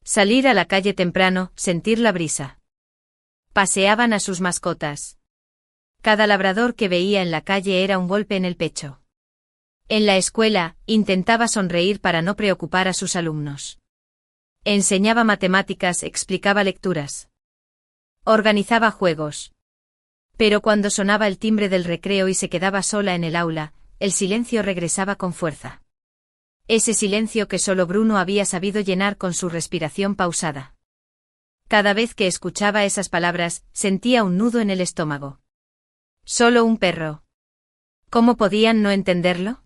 Salir a la calle temprano, sentir la brisa. Paseaban a sus mascotas. Cada labrador que veía en la calle era un golpe en el pecho. En la escuela, intentaba sonreír para no preocupar a sus alumnos. Enseñaba matemáticas, explicaba lecturas. Organizaba juegos. Pero cuando sonaba el timbre del recreo y se quedaba sola en el aula, el silencio regresaba con fuerza. Ese silencio que solo Bruno había sabido llenar con su respiración pausada. Cada vez que escuchaba esas palabras, sentía un nudo en el estómago. Solo un perro. ¿Cómo podían no entenderlo?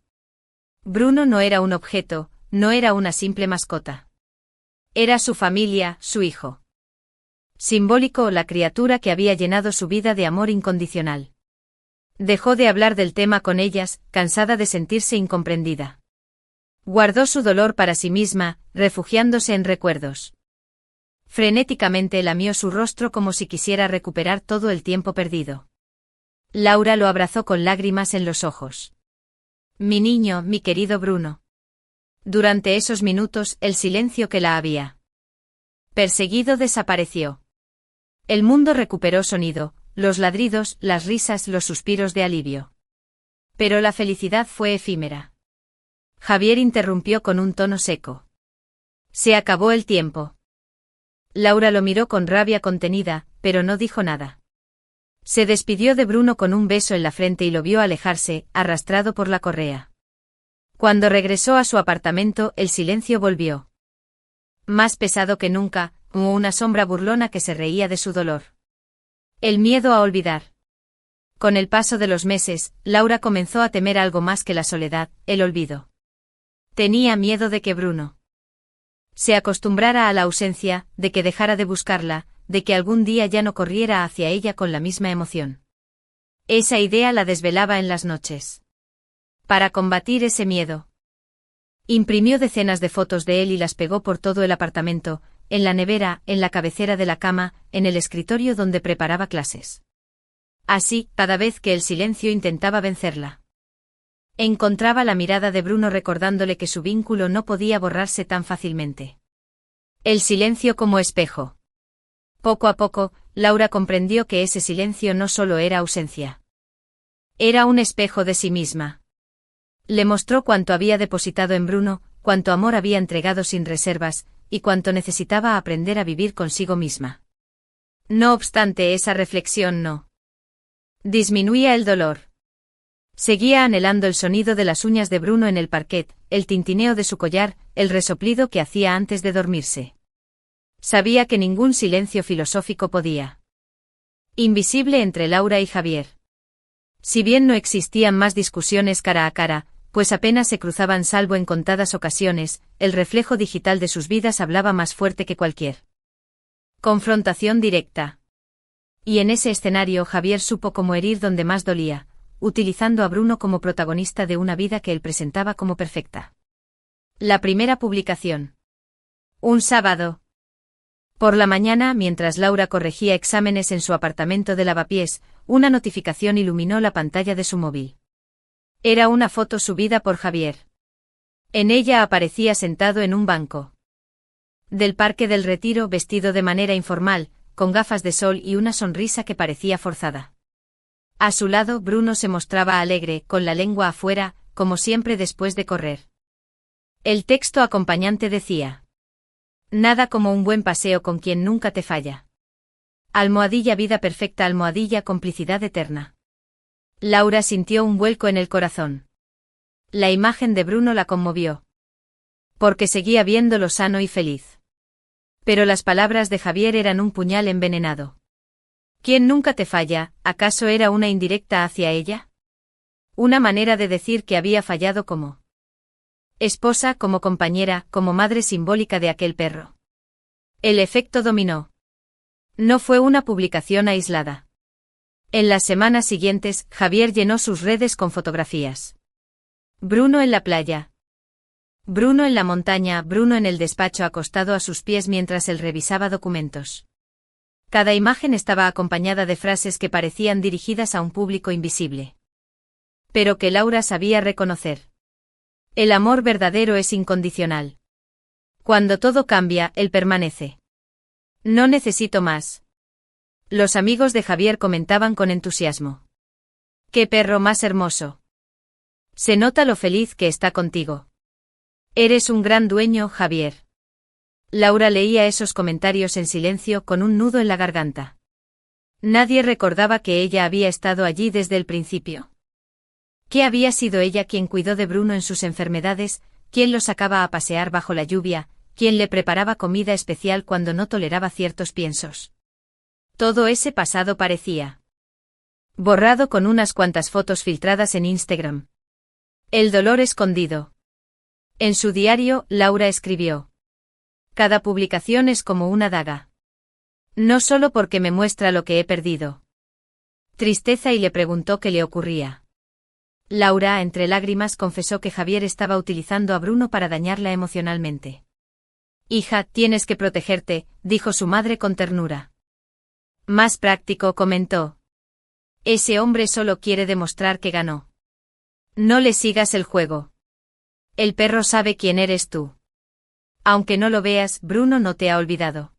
Bruno no era un objeto, no era una simple mascota. Era su familia, su hijo. Simbólico, la criatura que había llenado su vida de amor incondicional. Dejó de hablar del tema con ellas, cansada de sentirse incomprendida. Guardó su dolor para sí misma, refugiándose en recuerdos. Frenéticamente lamió su rostro como si quisiera recuperar todo el tiempo perdido. Laura lo abrazó con lágrimas en los ojos. Mi niño, mi querido Bruno. Durante esos minutos, el silencio que la había perseguido desapareció. El mundo recuperó sonido, los ladridos, las risas, los suspiros de alivio. Pero la felicidad fue efímera. Javier interrumpió con un tono seco. Se acabó el tiempo. Laura lo miró con rabia contenida, pero no dijo nada. Se despidió de Bruno con un beso en la frente y lo vio alejarse, arrastrado por la correa. Cuando regresó a su apartamento, el silencio volvió. Más pesado que nunca, como una sombra burlona que se reía de su dolor. El miedo a olvidar. Con el paso de los meses, Laura comenzó a temer algo más que la soledad, el olvido. Tenía miedo de que Bruno se acostumbrara a la ausencia, de que dejara de buscarla, de que algún día ya no corriera hacia ella con la misma emoción. Esa idea la desvelaba en las noches. Para combatir ese miedo, imprimió decenas de fotos de él y las pegó por todo el apartamento, en la nevera, en la cabecera de la cama, en el escritorio donde preparaba clases. Así, cada vez que el silencio intentaba vencerla, encontraba la mirada de Bruno recordándole que su vínculo no podía borrarse tan fácilmente. El silencio como espejo. Poco a poco, Laura comprendió que ese silencio no solo era ausencia. Era un espejo de sí misma. Le mostró cuánto había depositado en Bruno, cuánto amor había entregado sin reservas, y cuánto necesitaba aprender a vivir consigo misma. No obstante, esa reflexión no disminuía el dolor. Seguía anhelando el sonido de las uñas de Bruno en el parquet, el tintineo de su collar, el resoplido que hacía antes de dormirse. Sabía que ningún silencio filosófico podía. Invisible entre Laura y Javier. Si bien no existían más discusiones cara a cara, pues apenas se cruzaban salvo en contadas ocasiones, el reflejo digital de sus vidas hablaba más fuerte que cualquier confrontación directa. Y en ese escenario Javier supo cómo herir donde más dolía, utilizando a Bruno como protagonista de una vida que él presentaba como perfecta. La primera publicación. Un sábado. Por la mañana, mientras Laura corregía exámenes en su apartamento de Lavapiés, una notificación iluminó la pantalla de su móvil. Era una foto subida por Javier. En ella aparecía sentado en un banco del Parque del Retiro, vestido de manera informal, con gafas de sol y una sonrisa que parecía forzada. A su lado, Bruno se mostraba alegre, con la lengua afuera, como siempre después de correr. El texto acompañante decía: nada como un buen paseo con quien nunca te falla. Almohadilla vida perfecta, almohadilla complicidad eterna. Laura sintió un vuelco en el corazón. La imagen de Bruno la conmovió. Porque seguía viéndolo sano y feliz. Pero las palabras de Javier eran un puñal envenenado. ¿Quién nunca te falla? ¿Acaso era una indirecta hacia ella? Una manera de decir que había fallado como esposa, como compañera, como madre simbólica de aquel perro. El efecto dominó. No fue una publicación aislada. En las semanas siguientes, Javier llenó sus redes con fotografías. Bruno en la playa. Bruno en la montaña, Bruno en el despacho acostado a sus pies mientras él revisaba documentos. Cada imagen estaba acompañada de frases que parecían dirigidas a un público invisible. Pero que Laura sabía reconocer. El amor verdadero es incondicional. Cuando todo cambia, él permanece. No necesito más. Los amigos de Javier comentaban con entusiasmo. ¡Qué perro más hermoso! Se nota lo feliz que está contigo. Eres un gran dueño, Javier. Laura leía esos comentarios en silencio con un nudo en la garganta. Nadie recordaba que ella había estado allí desde el principio. ¿Qué había sido ella quien cuidó de Bruno en sus enfermedades, quien lo sacaba a pasear bajo la lluvia, quien le preparaba comida especial cuando no toleraba ciertos piensos? Todo ese pasado parecía borrado con unas cuantas fotos filtradas en Instagram. El dolor escondido. En su diario, Laura escribió: cada publicación es como una daga. No solo porque me muestra lo que he perdido. Tristeza, y le preguntó qué le ocurría. Laura, entre lágrimas, confesó que Javier estaba utilizando a Bruno para dañarla emocionalmente. Hija, tienes que protegerte, dijo su madre con ternura. Más práctico, comentó. Ese hombre solo quiere demostrar que ganó. No le sigas el juego. El perro sabe quién eres tú. Aunque no lo veas, Bruno no te ha olvidado.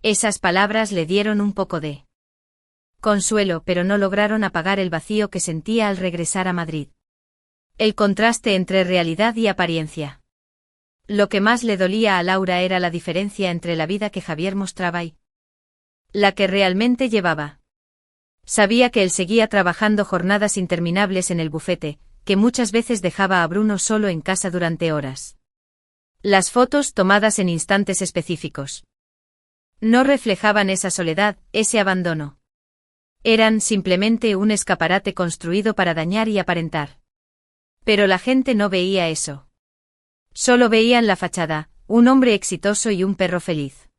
Esas palabras le dieron un poco de consuelo, pero no lograron apagar el vacío que sentía al regresar a Madrid. El contraste entre realidad y apariencia. Lo que más le dolía a Laura era la diferencia entre la vida que Javier mostraba y la que realmente llevaba. Sabía que él seguía trabajando jornadas interminables en el bufete, que muchas veces dejaba a Bruno solo en casa durante horas. Las fotos, tomadas en instantes específicos, no reflejaban esa soledad, ese abandono. Eran simplemente un escaparate construido para dañar y aparentar. Pero la gente no veía eso. Solo veían la fachada, un hombre exitoso y un perro feliz.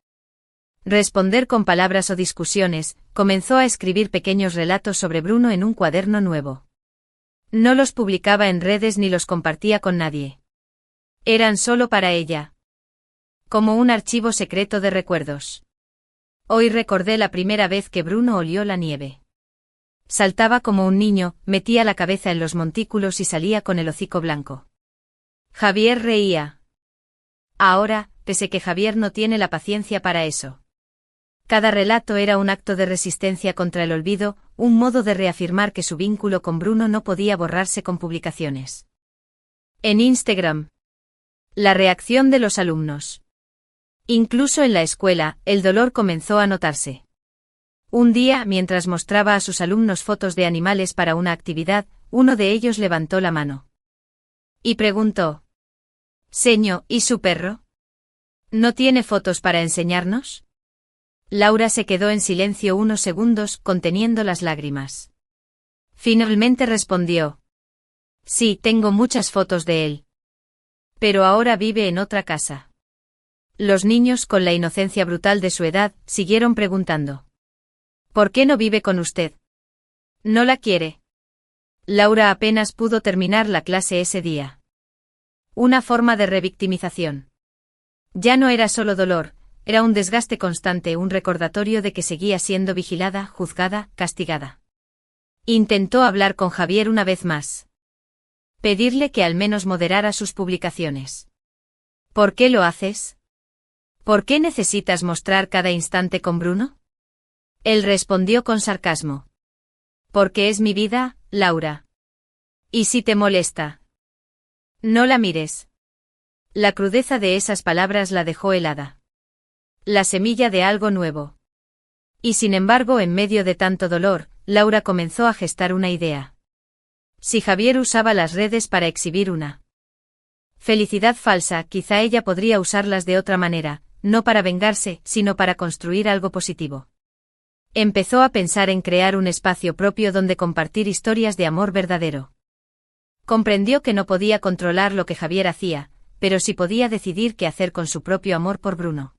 Responder con palabras o discusiones, comenzó a escribir pequeños relatos sobre Bruno en un cuaderno nuevo. No los publicaba en redes ni los compartía con nadie. Eran solo para ella. Como un archivo secreto de recuerdos. Hoy recordé la primera vez que Bruno olió la nieve. Saltaba como un niño, metía la cabeza en los montículos y salía con el hocico blanco. Javier reía. Ahora, pese que Javier no tiene la paciencia para eso. Cada relato era un acto de resistencia contra el olvido, un modo de reafirmar que su vínculo con Bruno no podía borrarse con publicaciones. En Instagram. La reacción de los alumnos. Incluso en la escuela, el dolor comenzó a notarse. Un día, mientras mostraba a sus alumnos fotos de animales para una actividad, uno de ellos levantó la mano. Y preguntó: «Señor, ¿y su perro? ¿No tiene fotos para enseñarnos?». Laura se quedó en silencio unos segundos, conteniendo las lágrimas. Finalmente respondió: «Sí, tengo muchas fotos de él. Pero ahora vive en otra casa». Los niños, con la inocencia brutal de su edad, siguieron preguntando: «¿Por qué no vive con usted? ¿No la quiere?». Laura apenas pudo terminar la clase ese día. Una forma de revictimización. Ya no era solo dolor, era un desgaste constante, un recordatorio de que seguía siendo vigilada, juzgada, castigada. Intentó hablar con Javier una vez más. Pedirle que al menos moderara sus publicaciones. «¿Por qué lo haces? ¿Por qué necesitas mostrar cada instante con Bruno?». Él respondió con sarcasmo: «Porque es mi vida, Laura. ¿Y si te molesta? No la mires». La crudeza de esas palabras la dejó helada. La semilla de algo nuevo. Y sin embargo, en medio de tanto dolor, Laura comenzó a gestar una idea. Si Javier usaba las redes para exhibir una felicidad falsa, quizá ella podría usarlas de otra manera, no para vengarse, sino para construir algo positivo. Empezó a pensar en crear un espacio propio donde compartir historias de amor verdadero. Comprendió que no podía controlar lo que Javier hacía, pero sí podía decidir qué hacer con su propio amor por Bruno.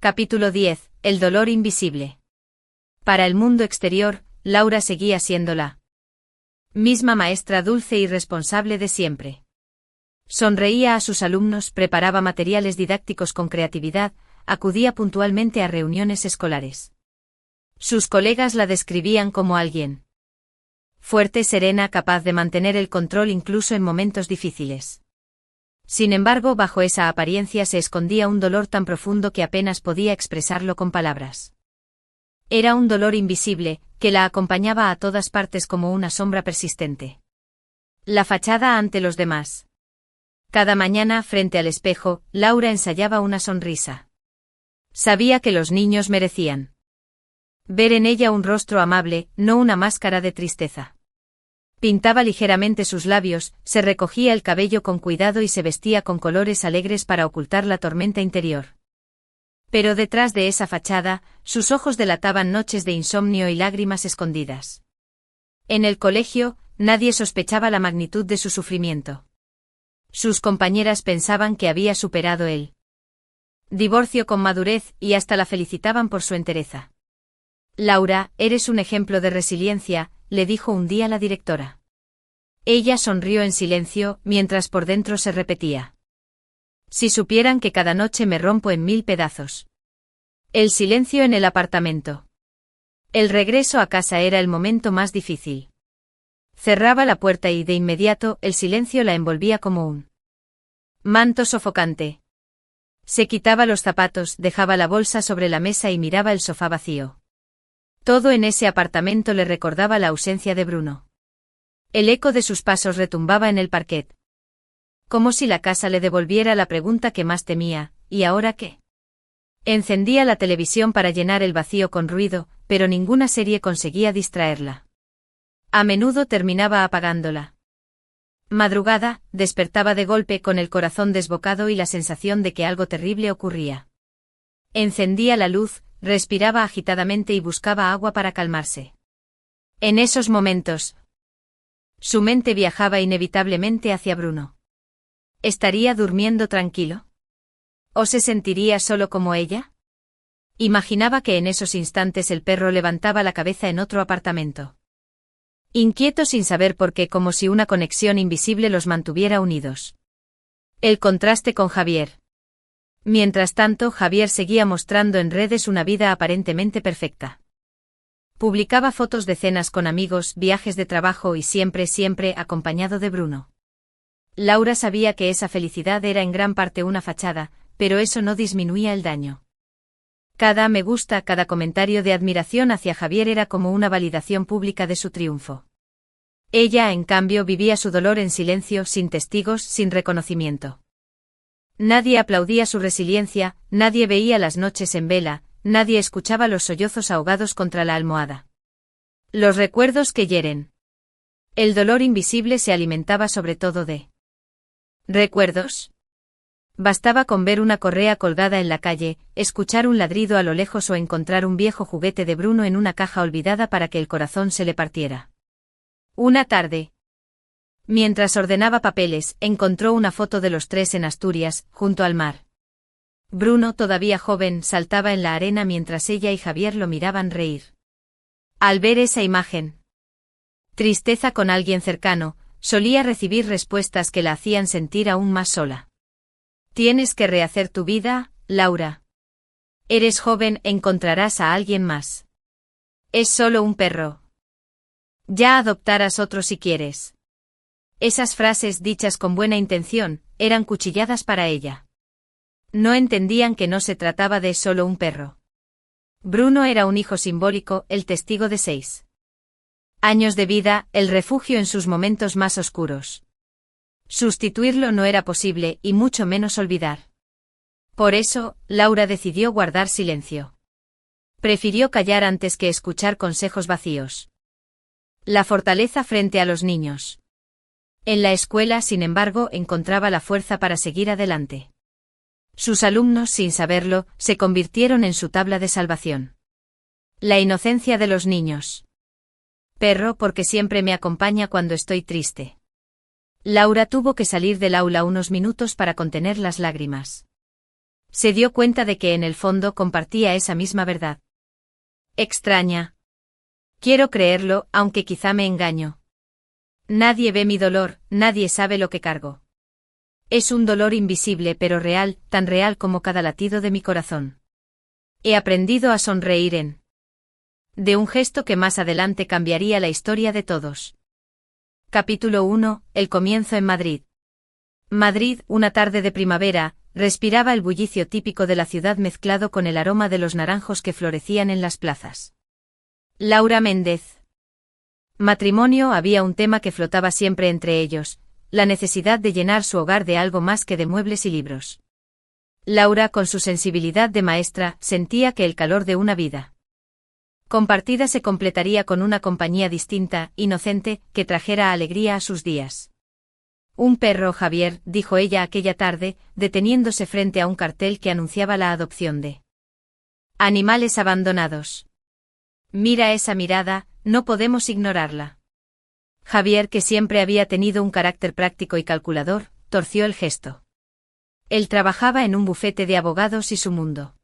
Capítulo 10. El dolor invisible. Para el mundo exterior, Laura seguía siendo la misma maestra dulce y responsable de siempre. Sonreía a sus alumnos, preparaba materiales didácticos con creatividad, acudía puntualmente a reuniones escolares. Sus colegas la describían como alguien fuerte, serena, capaz de mantener el control incluso en momentos difíciles. Sin embargo, bajo esa apariencia se escondía un dolor tan profundo que apenas podía expresarlo con palabras. Era un dolor invisible, que la acompañaba a todas partes como una sombra persistente. La fachada ante los demás. Cada mañana, frente al espejo, Laura ensayaba una sonrisa. Sabía que los niños merecían ver en ella un rostro amable, no una máscara de tristeza. Pintaba ligeramente sus labios, se recogía el cabello con cuidado y se vestía con colores alegres para ocultar la tormenta interior. Pero detrás de esa fachada, sus ojos delataban noches de insomnio y lágrimas escondidas. En el colegio, nadie sospechaba la magnitud de su sufrimiento. Sus compañeras pensaban que había superado el divorcio con madurez y hasta la felicitaban por su entereza. «Laura, eres un ejemplo de resiliencia», le dijo un día la directora. Ella sonrió en silencio, mientras por dentro se repetía: «Si supieran que cada noche me rompo en 1000 pedazos». El silencio en el apartamento. El regreso a casa era el momento más difícil. Cerraba la puerta y de inmediato el silencio la envolvía como un manto sofocante. Se quitaba los zapatos, dejaba la bolsa sobre la mesa y miraba el sofá vacío. Todo en ese apartamento le recordaba la ausencia de Bruno. El eco de sus pasos retumbaba en el parquet. Como si la casa le devolviera la pregunta que más temía: ¿y ahora qué? Encendía la televisión para llenar el vacío con ruido, pero ninguna serie conseguía distraerla. A menudo terminaba apagándola. Madrugada, despertaba de golpe con el corazón desbocado y la sensación de que algo terrible ocurría. Encendía la luz, respiraba agitadamente y buscaba agua para calmarse. En esos momentos, su mente viajaba inevitablemente hacia Bruno. ¿Estaría durmiendo tranquilo? ¿O se sentiría solo como ella? Imaginaba que en esos instantes el perro levantaba la cabeza en otro apartamento. Inquieto sin saber por qué, como si una conexión invisible los mantuviera unidos. El contraste con Javier. Mientras tanto, Javier seguía mostrando en redes una vida aparentemente perfecta. Publicaba fotos de cenas con amigos, viajes de trabajo y siempre acompañado de Bruno. Laura sabía que esa felicidad era en gran parte una fachada, pero eso no disminuía el daño. Cada me gusta, cada comentario de admiración hacia Javier era como una validación pública de su triunfo. Ella, en cambio, vivía su dolor en silencio, sin testigos, sin reconocimiento. Nadie aplaudía su resiliencia, nadie veía las noches en vela, nadie escuchaba los sollozos ahogados contra la almohada. Los recuerdos que hieren. El dolor invisible se alimentaba sobre todo de recuerdos. Bastaba con ver una correa colgada en la calle, escuchar un ladrido a lo lejos o encontrar un viejo juguete de Bruno en una caja olvidada para que el corazón se le partiera. Una tarde, mientras ordenaba papeles, encontró una foto de los tres en Asturias, junto al mar. Bruno, todavía joven, saltaba en la arena mientras ella y Javier lo miraban reír. Al ver esa imagen, tristeza con alguien cercano, solía recibir respuestas que la hacían sentir aún más sola. Tienes que rehacer tu vida, Laura. Eres joven, encontrarás a alguien más. Es solo un perro. Ya adoptarás otro si quieres. Esas frases dichas con buena intención, eran cuchilladas para ella. No entendían que no se trataba de solo un perro. Bruno era un hijo simbólico, el testigo de 6 años de vida, el refugio en sus momentos más oscuros. Sustituirlo no era posible, y mucho menos olvidar. Por eso, Laura decidió guardar silencio. Prefirió callar antes que escuchar consejos vacíos. La fortaleza frente a los niños. En la escuela, sin embargo, encontraba la fuerza para seguir adelante. Sus alumnos, sin saberlo, se convirtieron en su tabla de salvación. La inocencia de los niños. Perro, porque siempre me acompaña cuando estoy triste. Laura tuvo que salir del aula unos minutos para contener las lágrimas. Se dio cuenta de que en el fondo compartía esa misma verdad. Extraña. Quiero creerlo, aunque quizá me engaño. Nadie ve mi dolor, nadie sabe lo que cargo. Es un dolor invisible pero real, tan real como cada latido de mi corazón. He aprendido a sonreír de un gesto que más adelante cambiaría la historia de todos. Capítulo 1. El comienzo en Madrid. Madrid, una tarde de primavera, respiraba el bullicio típico de la ciudad mezclado con el aroma de los naranjos que florecían en las plazas. Laura Méndez. Matrimonio. Había un tema que flotaba siempre entre ellos, la necesidad de llenar su hogar de algo más que de muebles y libros. Laura, con su sensibilidad de maestra, sentía que el calor de una vida compartida se completaría con una compañía distinta, inocente, que trajera alegría a sus días. Un perro, Javier, dijo ella aquella tarde, deteniéndose frente a un cartel que anunciaba la adopción de animales abandonados. Mira esa mirada, no podemos ignorarla. Javier, que siempre había tenido un carácter práctico y calculador, torció el gesto. Él trabajaba en un bufete de abogados y su mundo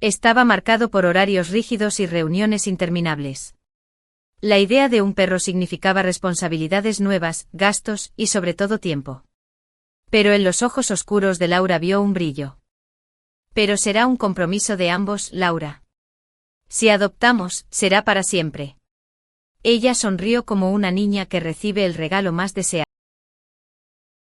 estaba marcado por horarios rígidos y reuniones interminables. La idea de un perro significaba responsabilidades nuevas, gastos y sobre todo tiempo. Pero en los ojos oscuros de Laura vio un brillo. Pero será un compromiso de ambos, Laura. Si adoptamos, será para siempre. Ella sonrió como una niña que recibe el regalo más deseado.